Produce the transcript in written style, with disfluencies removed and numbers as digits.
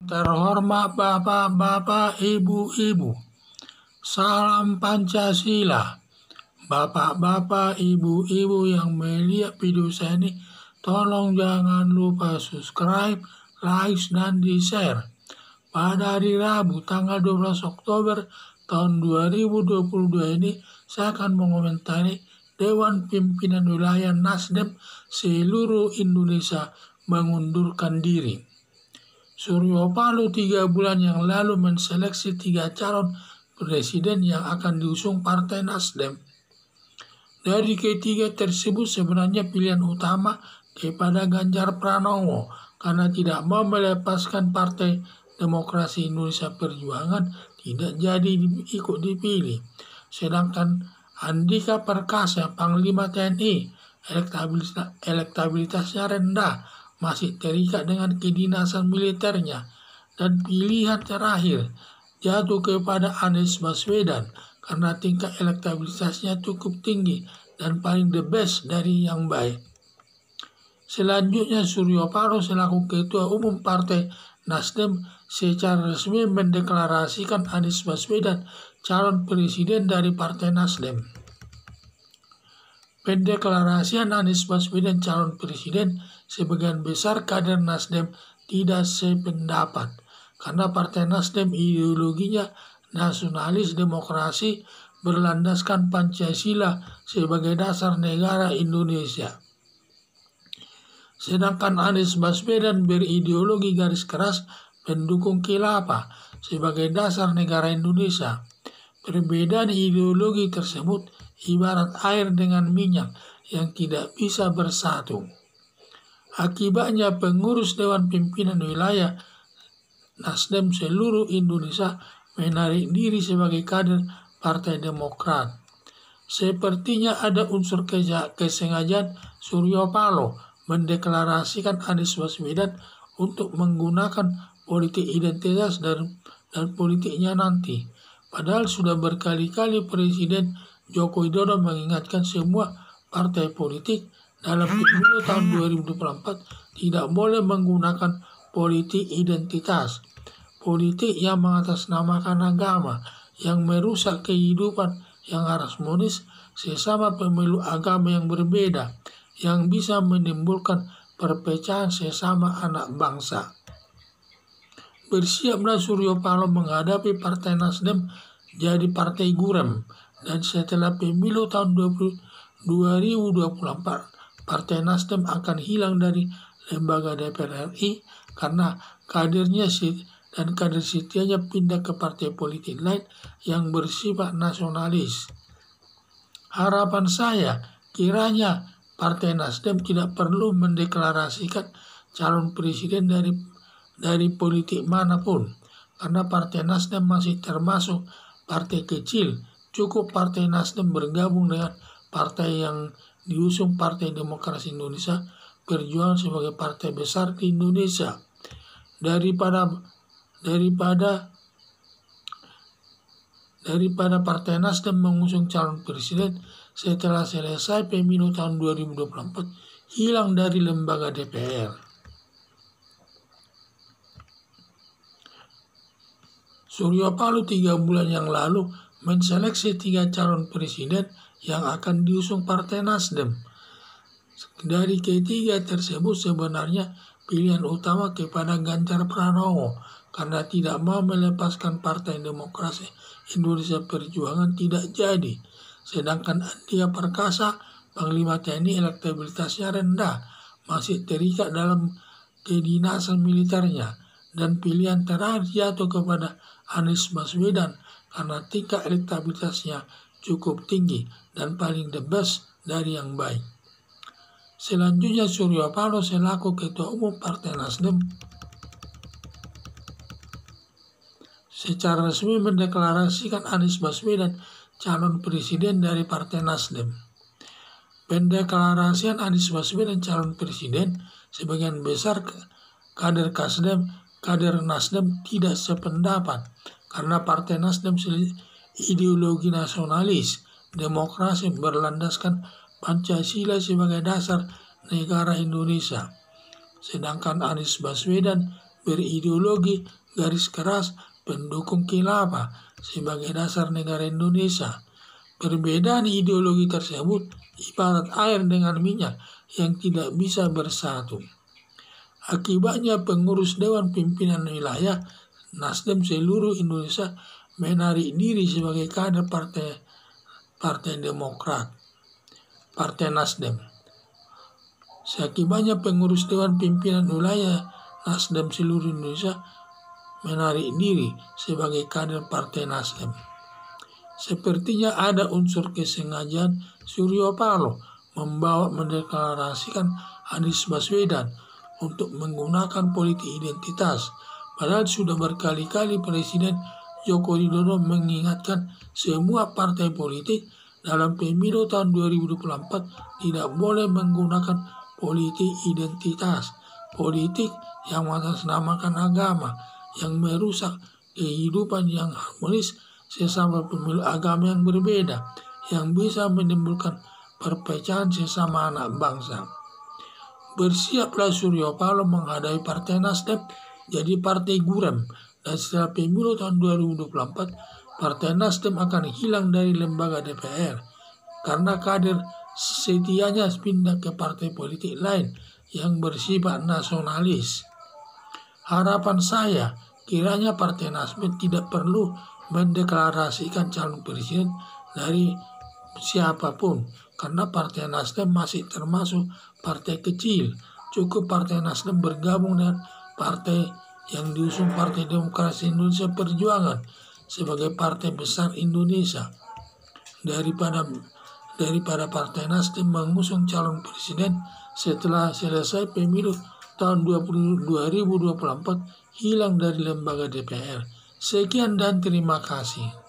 Terhormat Bapak-bapak, Ibu-ibu, salam Pancasila. Bapak-bapak, Ibu-ibu yang melihat video saya ini, tolong jangan lupa subscribe, like, dan di-share. Pada hari Rabu tanggal 12 Oktober tahun 2022 ini, saya akan mengomentari Dewan Pimpinan Wilayah Nasdem seluruh Indonesia mengundurkan diri. Suryo Paloh 3 bulan yang lalu menseleksi 3 calon presiden yang akan diusung Partai Nasdem. Dari ketiga tersebut sebenarnya pilihan utama kepada Ganjar Pranowo karena tidak mau melepaskan Partai Demokrasi Indonesia Perjuangan tidak jadi ikut dipilih. Sedangkan Andika Perkasa, Panglima TNI, elektabilitasnya rendah, masih terikat dengan kedinasan militernya, dan pilihan terakhir jatuh kepada Anies Baswedan karena tingkat elektabilitasnya cukup tinggi dan paling the best dari yang baik. Selanjutnya Suryo Paloh selaku Ketua Umum Partai Nasdem secara resmi mendeklarasikan Anies Baswedan calon presiden dari Partai Nasdem. Pendeklarasian Anies Baswedan calon presiden sebagian besar kader Nasdem tidak sependapat karena Partai Nasdem ideologinya nasionalis demokrasi berlandaskan Pancasila sebagai dasar negara Indonesia. Sedangkan Anies Baswedan berideologi garis keras pendukung khilafah sebagai dasar negara Indonesia. Perbedaan ideologi tersebut ibarat air dengan minyak yang tidak bisa bersatu. Akibatnya pengurus Dewan Pimpinan Wilayah Nasdem seluruh Indonesia menarik diri sebagai kader Partai Demokrat. Sepertinya ada unsur kesengajaan Suryo Paloh mendeklarasikan Anies Baswedan untuk menggunakan politik identitas dan politiknya nanti. Padahal sudah berkali-kali Presiden Joko Widodo mengingatkan semua partai politik dalam pemilu tahun 2024 tidak boleh menggunakan politik identitas, politik yang mengatasnamakan agama, yang merusak kehidupan yang harmonis sesama pemilu agama yang berbeda, yang bisa menimbulkan perpecahan sesama anak bangsa. Bersiaplah Suryo Paloh menghadapi Partai Nasdem jadi partai gurem, dan setelah pemilu tahun 2024 Partai Nasdem akan hilang dari lembaga DPR RI karena kadernya dan kader setianya pindah ke partai politik lain yang bersifat nasionalis. Harapan saya kiranya Partai Nasdem tidak perlu mendeklarasikan calon presiden dari politik manapun, karena Partai Nasdem masih termasuk partai kecil. Cukup Partai Nasdem bergabung dengan partai yang diusung Partai Demokrasi Indonesia Perjuangan sebagai partai besar di Indonesia. Daripada Partai Nasdem mengusung calon presiden setelah selesai pemilu tahun 2024 hilang dari lembaga DPR. Suryo Paloh 3 bulan yang lalu menseleksi 3 calon presiden yang akan diusung Partai Nasdem. Dari ketiga tersebut sebenarnya pilihan utama kepada Ganjar Pranowo karena tidak mau melepaskan Partai Demokrasi Indonesia Perjuangan tidak jadi. Sedangkan Andika Perkasa, Panglima TNI, elektabilitasnya rendah, masih terikat dalam kedinasan militernya, dan pilihan terakhir jatuh kepada Anies Baswedan karena tingkat elektabilitasnya cukup tinggi dan paling the best dari yang baik. Selanjutnya Suryo Paloh selaku Ketua Umum Partai Nasdem secara resmi mendeklarasikan Anies Baswedan calon presiden dari Partai Nasdem. Pendeklarasian Anies Baswedan calon presiden sebagian besar kader Nasdem tidak sependapat karena Partai Nasdem ideologi nasionalis demokrasi berlandaskan Pancasila sebagai dasar negara Indonesia. Sedangkan Anies Baswedan berideologi garis keras pendukung khilafah sebagai dasar negara Indonesia. Perbedaan ideologi tersebut ibarat air dengan minyak yang tidak bisa bersatu. Akibatnya pengurus Dewan Pimpinan Wilayah Nasdem seluruh Indonesia menarik diri sebagai kader Partai Demokrat, Partai Nasdem. Seakibatnya pengurus Dewan Pimpinan Wilayah Nasdem seluruh Indonesia menarik diri sebagai kader Partai Nasdem. Sepertinya ada unsur kesengajaan Surya Paloh mendeklarasikan Anies Baswedan untuk menggunakan politik identitas. Padahal sudah berkali-kali Presiden Joko Widodo mengingatkan semua partai politik dalam pemilu tahun 2024 tidak boleh menggunakan politik identitas, politik yang mengatasnamakan agama, yang merusak kehidupan yang harmonis sesama pemilu agama yang berbeda, yang bisa menimbulkan perpecahan sesama anak bangsa. Bersiaplah Surya Paloh menghadapi Partai Nasdem jadi partai guram, dan setelah pemilu tahun 2024, Partai Nasdem akan hilang dari lembaga DPR karena kader setianya pindah ke partai politik lain yang bersifat nasionalis. Harapan saya, kiranya Partai Nasdem tidak perlu mendeklarasikan calon presiden dari siapapun, karena Partai Nasdem masih termasuk partai kecil. Cukup Partai Nasdem bergabung dengan partai yang diusung Partai Demokrasi Indonesia Perjuangan sebagai partai besar Indonesia, daripada Partai Nasdem mengusung calon presiden setelah selesai pemilu tahun 2024 hilang dari lembaga DPR. Sekian dan terima kasih.